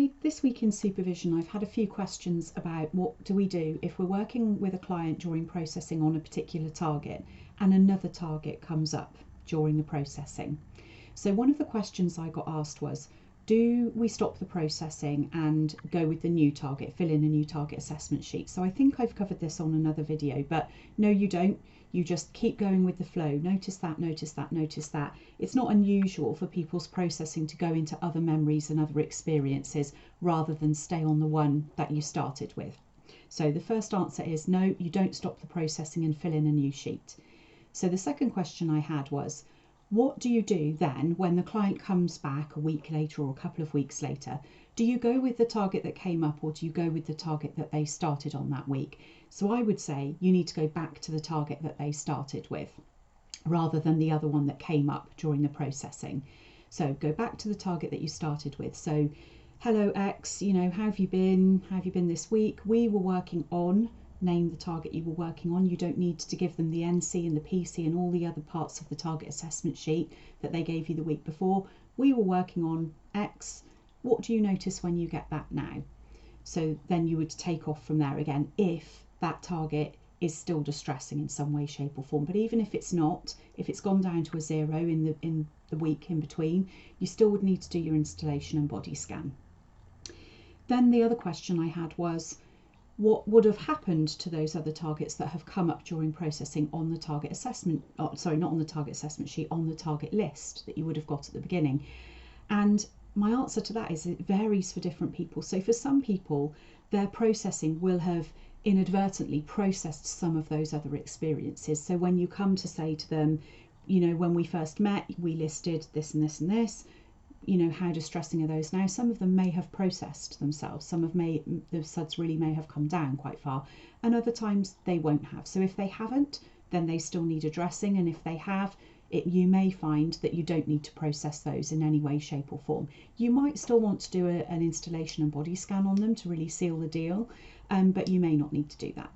Hi, this week in supervision I've had a few questions about what do we do if we're working with a client during processing on a particular target and another target comes up during the processing. So one of the questions I got asked was, do we stop the processing and go with the new target, fill in a new target assessment sheet? So I think I've covered this on another video, but no, you don't. You just keep going with the flow. Notice that, notice that, notice that. It's not unusual for people's processing to go into other memories and other experiences rather than stay on the one that you started with. So the first answer is no, you don't stop the processing and fill in a new sheet. So the second question I had was, what do you do then when the client comes back a week later or a couple of weeks later? Do you go with the target that came up, or do you go with the target that they started on that week? So I would say you need to go back to the target that they started with rather than the other one that came up during the processing. So go back to the target that you started with. So hello X, how have you been? How have you been this week? We were working on, name the target you were working on. You don't need to give them the NC and the PC and all the other parts of the target assessment sheet that they gave you the week before. We were working on X. What do you notice when you get that now? So then you would take off from there again if that target is still distressing in some way, shape or form. But even if it's not, if it's gone down to a 0 in the week in between, you still would need to do your installation and body scan. Then the other question I had was, what would have happened to those other targets that have come up during processing on the target assessment, sorry, not on the target assessment sheet, on the target list that you would have got at the beginning? And my answer to that is it varies for different people. So for some people, their processing will have inadvertently processed some of those other experiences. So when you come to say to them, when we first met, we listed this and this and this, how distressing are those now? Some of them may have processed themselves. The SUDS really may have come down quite far, and other times they won't have. So if they haven't, then they still need addressing, and if they have, you may find that you don't need to process those in any way, shape or form. You might still want to do an installation and body scan on them to really seal the deal, but you may not need to do that.